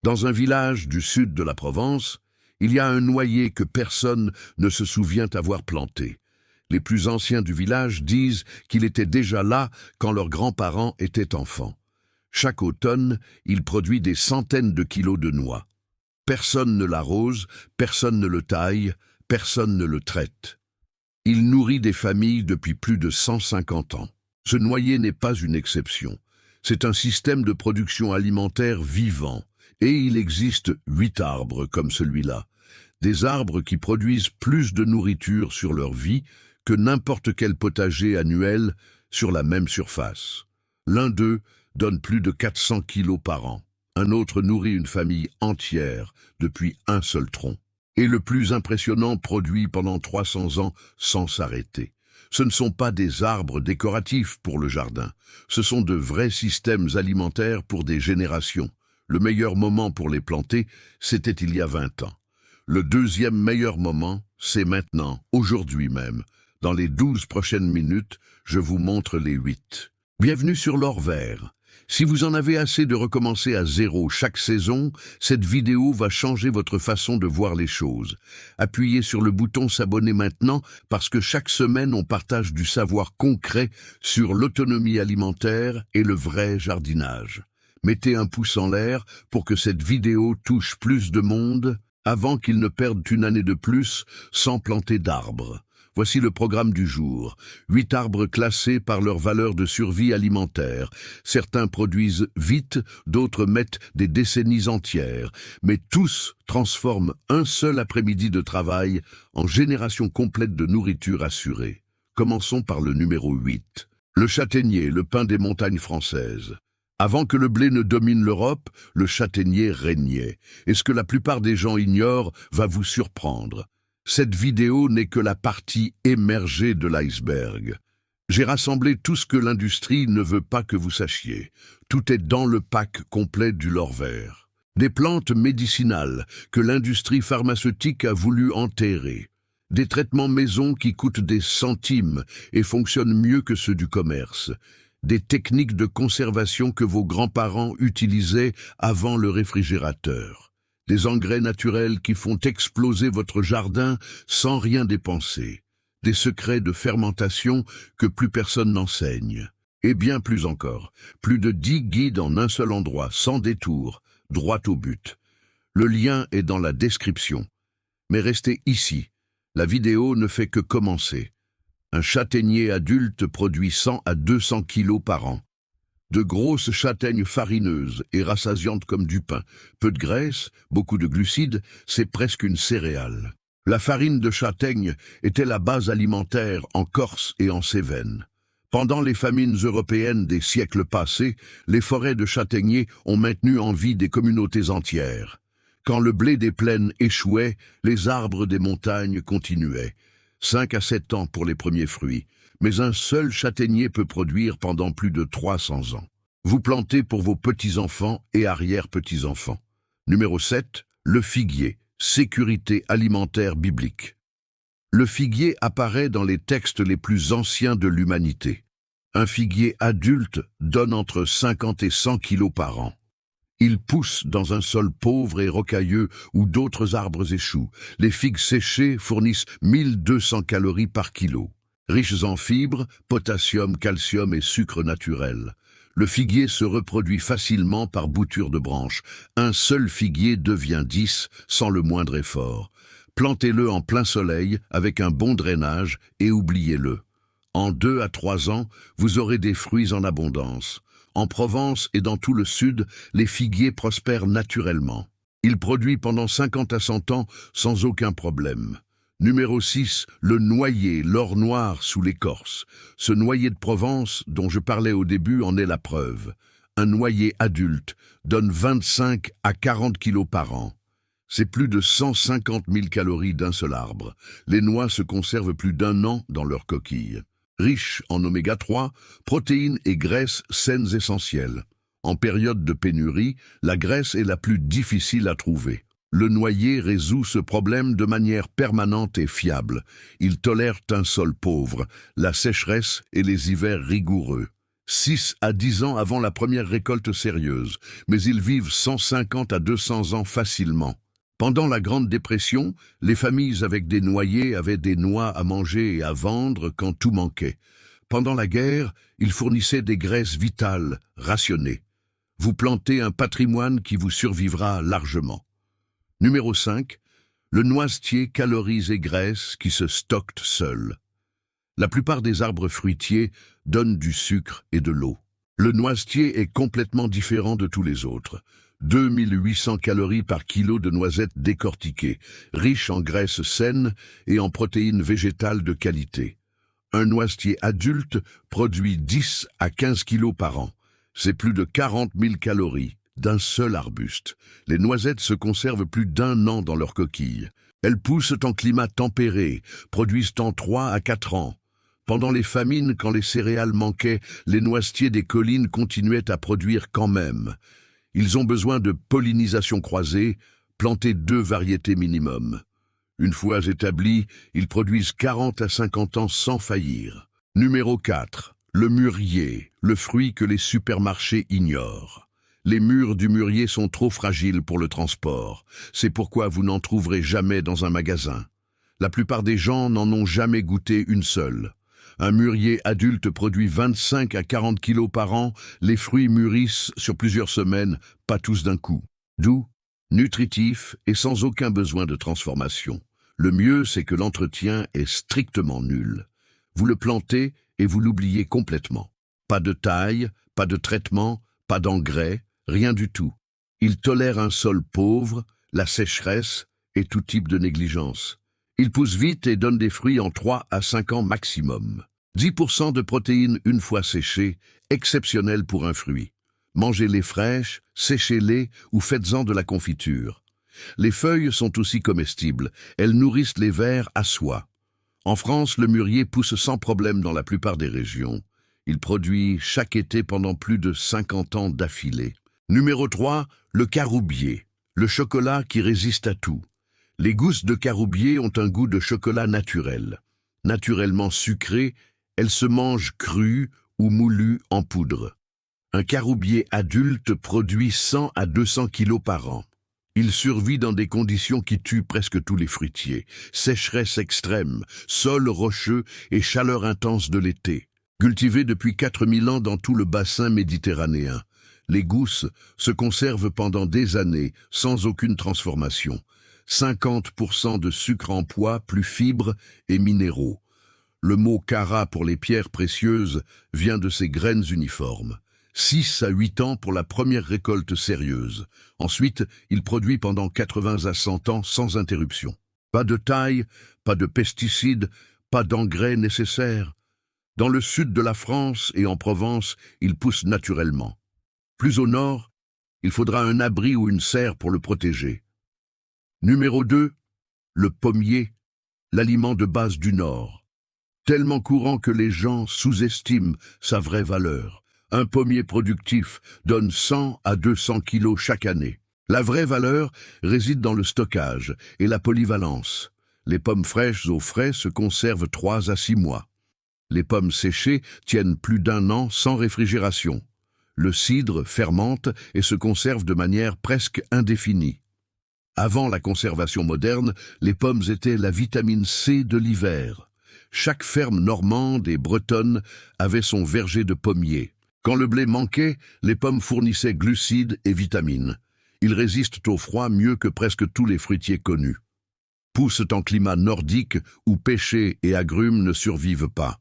Dans un village du sud de la Provence, il y a un noyer que personne ne se souvient avoir planté. Les plus anciens du village disent qu'il était déjà là quand leurs grands-parents étaient enfants. Chaque automne, il produit des centaines de kilos de noix. Personne ne l'arrose, personne ne le taille, personne ne le traite. Il nourrit des familles depuis plus de 150 ans. Ce noyer n'est pas une exception. C'est un système de production alimentaire vivant. Et il existe 8 arbres comme celui-là. Des arbres qui produisent plus de nourriture sur leur vie que n'importe quel potager annuel sur la même surface. L'un d'eux donne plus de 400 kilos par an. Un autre nourrit une famille entière depuis un seul tronc. Et le plus impressionnant produit pendant 300 ans sans s'arrêter. Ce ne sont pas des arbres décoratifs pour le jardin. Ce sont de vrais systèmes alimentaires pour des générations. Le meilleur moment pour les planter, c'était il y a 20 ans. Le deuxième meilleur moment, c'est maintenant, aujourd'hui même. Dans les 12 prochaines minutes, je vous montre les 8. Bienvenue sur l'or vert. Si vous en avez assez de recommencer à zéro chaque saison, cette vidéo va changer votre façon de voir les choses. Appuyez sur le bouton s'abonner maintenant parce que chaque semaine on partage du savoir concret sur l'autonomie alimentaire et le vrai jardinage. Mettez un pouce en l'air pour que cette vidéo touche plus de monde avant qu'ils ne perdent une année de plus sans planter d'arbres. Voici le programme du jour. 8 arbres classés par leur valeur de survie alimentaire. Certains produisent vite, d'autres mettent des décennies entières. Mais tous transforment un seul après-midi de travail en génération complète de nourriture assurée. Commençons par le numéro 8. Le châtaignier, le pain des montagnes françaises. Avant que le blé ne domine l'Europe, le châtaignier régnait. Et ce que la plupart des gens ignorent va vous surprendre. Cette vidéo n'est que la partie émergée de l'iceberg. J'ai rassemblé tout ce que l'industrie ne veut pas que vous sachiez. Tout est dans le pack complet du lor vert. Des plantes médicinales que l'industrie pharmaceutique a voulu enterrer. Des traitements maison qui coûtent des centimes et fonctionnent mieux que ceux du commerce. Des techniques de conservation que vos grands-parents utilisaient avant le réfrigérateur. Des engrais naturels qui font exploser votre jardin sans rien dépenser. Des secrets de fermentation que plus personne n'enseigne. Et bien plus encore, plus de 10 guides en un seul endroit, sans détour, droit au but. Le lien est dans la description. Mais restez ici, la vidéo ne fait que commencer. Un châtaignier adulte produit 100 à 200 kilos par an. De grosses châtaignes farineuses et rassasiantes comme du pain. Peu de graisse, beaucoup de glucides, c'est presque une céréale. La farine de châtaigne était la base alimentaire en Corse et en Cévennes. Pendant les famines européennes des siècles passés, les forêts de châtaigniers ont maintenu en vie des communautés entières. Quand le blé des plaines échouait, les arbres des montagnes continuaient. 5 à 7 ans pour les premiers fruits, mais un seul châtaignier peut produire pendant plus de 300 ans. Vous plantez pour vos petits-enfants et arrière-petits-enfants. Numéro 7, le figuier, sécurité alimentaire biblique. Le figuier apparaît dans les textes les plus anciens de l'humanité. Un figuier adulte donne entre 50 et 100 kilos par an. Il pousse dans un sol pauvre et rocailleux où d'autres arbres échouent. Les figues séchées fournissent 1200 calories par kilo. Riches en fibres, potassium, calcium et sucre naturel. Le figuier se reproduit facilement par bouture de branches. Un seul figuier devient 10 sans le moindre effort. Plantez-le en plein soleil avec un bon drainage et oubliez-le. En 2 à 3 ans, vous aurez des fruits en abondance. En Provence et dans tout le sud, les figuiers prospèrent naturellement. Ils produisent pendant 50 à 100 ans sans aucun problème. Numéro 6, le noyer, l'or noir sous l'écorce. Ce noyer de Provence, dont je parlais au début, en est la preuve. Un noyer adulte donne 25 à 40 kilos par an. C'est plus de 150 000 calories d'un seul arbre. Les noix se conservent plus d'1 an dans leur coquille. Riche en oméga 3, protéines et graisses saines essentielles. En période de pénurie, la graisse est la plus difficile à trouver. Le noyer résout ce problème de manière permanente et fiable. Il tolère un sol pauvre, la sécheresse et les hivers rigoureux. 6 à 10 ans avant la première récolte sérieuse, mais ils vivent 150 à 200 ans facilement. Pendant la Grande Dépression, les familles avec des noyers avaient des noix à manger et à vendre quand tout manquait. Pendant la guerre, ils fournissaient des graisses vitales, rationnées. Vous plantez un patrimoine qui vous survivra largement. Numéro 5. Le noisetier calories et graisses qui se stockent seuls. La plupart des arbres fruitiers donnent du sucre et de l'eau. Le noisetier est complètement différent de tous les autres. 2800 calories par kilo de noisettes décortiquées, riche en graisses saines et en protéines végétales de qualité. Un noisetier adulte produit 10 à 15 kilos par an. C'est plus de 40 000 calories d'un seul arbuste. Les noisettes se conservent plus d'1 an dans leur coquille. Elles poussent en climat tempéré, produisent en 3 à 4 ans. Pendant les famines, quand les céréales manquaient, les noisetiers des collines continuaient à produire quand même. Ils ont besoin de pollinisation croisée, planter 2 variétés minimum. Une fois établis, ils produisent 40 à 50 ans sans faillir. Numéro 4. Le mûrier, le fruit que les supermarchés ignorent. Les mûres du mûrier sont trop fragiles pour le transport. C'est pourquoi vous n'en trouverez jamais dans un magasin. La plupart des gens n'en ont jamais goûté une seule. Un mûrier adulte produit 25 à 40 kilos par an. Les fruits mûrissent sur plusieurs semaines, pas tous d'un coup. Doux, nutritif et sans aucun besoin de transformation. Le mieux, c'est que l'entretien est strictement nul. Vous le plantez et vous l'oubliez complètement. Pas de taille, pas de traitement, pas d'engrais, rien du tout. Il tolère un sol pauvre, la sécheresse et tout type de négligence. Il pousse vite et donne des fruits en 3 à 5 ans maximum. 10% de protéines une fois séchées, exceptionnel pour un fruit. Mangez-les fraîches, séchez-les ou faites-en de la confiture. Les feuilles sont aussi comestibles, elles nourrissent les vers à soie. En France, le mûrier pousse sans problème dans la plupart des régions. Il produit chaque été pendant plus de 50 ans d'affilée. Numéro 3, le caroubier, le chocolat qui résiste à tout. Les gousses de caroubier ont un goût de chocolat naturel. Naturellement sucré, elles se mangent crues ou moulues en poudre. Un caroubier adulte produit 100 à 200 kilos par an. Il survit dans des conditions qui tuent presque tous les fruitiers. Sécheresse extrême, sol rocheux et chaleur intense de l'été. Cultivé depuis 4000 ans dans tout le bassin méditerranéen, les gousses se conservent pendant des années sans aucune transformation. 50% de sucre en poids, plus fibres et minéraux. Le mot cara pour les pierres précieuses vient de ces graines uniformes. 6 à 8 ans pour la première récolte sérieuse. Ensuite, il produit pendant 80 à 100 ans sans interruption. Pas de taille, pas de pesticides, pas d'engrais nécessaires. Dans le sud de la France et en Provence, il pousse naturellement. Plus au nord, il faudra un abri ou une serre pour le protéger. Numéro 2, le pommier, l'aliment de base du Nord. Tellement courant que les gens sous-estiment sa vraie valeur. Un pommier productif donne 100 à 200 kilos chaque année. La vraie valeur réside dans le stockage et la polyvalence. Les pommes fraîches au frais se conservent 3 à 6 mois. Les pommes séchées tiennent plus d'1 an sans réfrigération. Le cidre fermente et se conserve de manière presque indéfinie. Avant la conservation moderne, les pommes étaient la vitamine C de l'hiver. Chaque ferme normande et bretonne avait son verger de pommiers. Quand le blé manquait, les pommes fournissaient glucides et vitamines. Ils résistent au froid mieux que presque tous les fruitiers connus. Poussent en climat nordique où pêchers et agrumes ne survivent pas.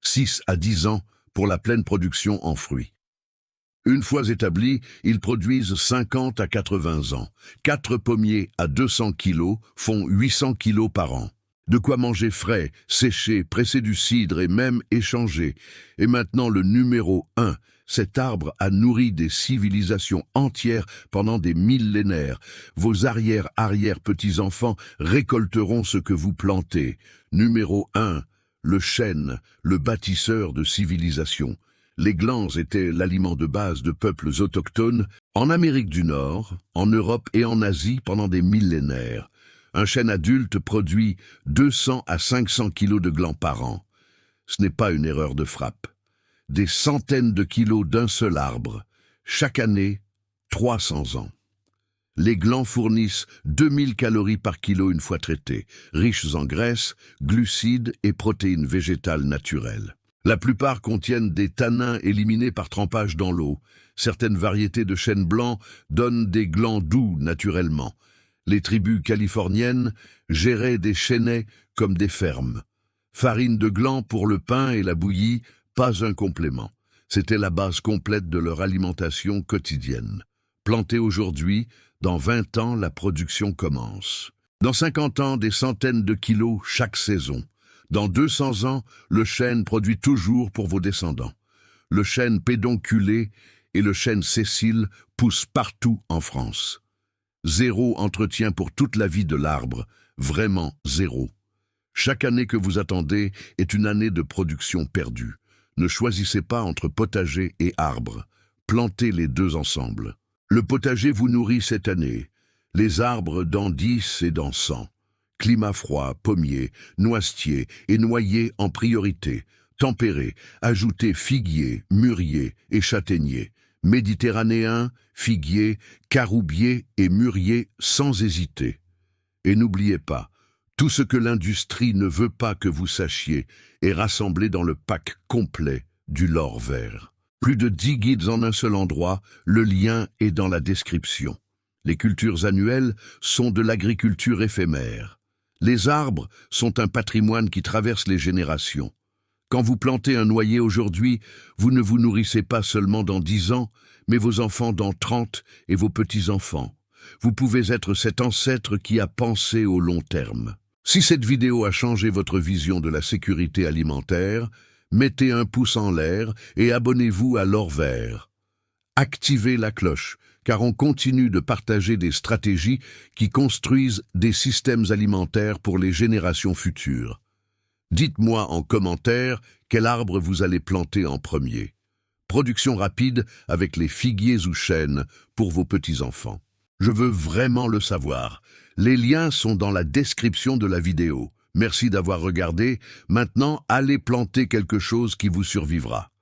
6 à 10 ans pour la pleine production en fruits. Une fois établis, ils produisent 50 à 80 ans. 4 pommiers à 200 kilos font 800 kilos par an. De quoi manger frais, séché, presser du cidre et même échanger. Et maintenant le numéro 1. Cet arbre a nourri des civilisations entières pendant des millénaires. Vos arrière-petits-enfants récolteront ce que vous plantez. Numéro 1. Le chêne, le bâtisseur de civilisations. Les glands étaient l'aliment de base de peuples autochtones en Amérique du Nord, en Europe et en Asie pendant des millénaires. Un chêne adulte produit 200 à 500 kilos de glands par an. Ce n'est pas une erreur de frappe. des centaines de kilos d'un seul arbre. Chaque année, 300 ans. Les glands fournissent 2000 calories par kilo une fois traités, riches en graisses, glucides et protéines végétales naturelles. La plupart contiennent des tanins éliminés par trempage dans l'eau. Certaines variétés de chêne blanc donnent des glands doux naturellement. Les tribus californiennes géraient des chênaies comme des fermes. Farine de gland pour le pain et la bouillie, pas un complément. C'était la base complète de leur alimentation quotidienne. Plantés aujourd'hui, dans 20 ans, la production commence. Dans 50 ans, des centaines de kilos chaque saison. Dans 200 ans, le chêne produit toujours pour vos descendants. Le chêne pédonculé et le chêne sessile poussent partout en France. Zéro entretien pour toute la vie de l'arbre, vraiment zéro. Chaque année que vous attendez est une année de production perdue. Ne choisissez pas entre potager et arbre. Plantez les deux ensemble. Le potager vous nourrit cette année, les arbres dans 10 et dans 100. Climat froid, pommier, noisetier et noyer en priorité. Tempéré, ajoutez figuier, mûrier et châtaignier. Méditerranéen, figuier, caroubier et mûrier sans hésiter. Et n'oubliez pas, tout ce que l'industrie ne veut pas que vous sachiez est rassemblé dans le pack complet du L'Or Vert. Plus de 10 guides en un seul endroit, le lien est dans la description. Les cultures annuelles sont de l'agriculture éphémère. Les arbres sont un patrimoine qui traverse les générations. Quand vous plantez un noyer aujourd'hui, vous ne vous nourrissez pas seulement dans 10 ans, mais vos enfants dans 30 et vos petits-enfants. Vous pouvez être cet ancêtre qui a pensé au long terme. Si cette vidéo a changé votre vision de la sécurité alimentaire, mettez un pouce en l'air et abonnez-vous à L'Or Vert. Activez la cloche, car on continue de partager des stratégies qui construisent des systèmes alimentaires pour les générations futures. Dites-moi en commentaire quel arbre vous allez planter en premier. Production rapide avec les figuiers ou chênes pour vos petits-enfants. Je veux vraiment le savoir. Les liens sont dans la description de la vidéo. Merci d'avoir regardé. Maintenant, allez planter quelque chose qui vous survivra.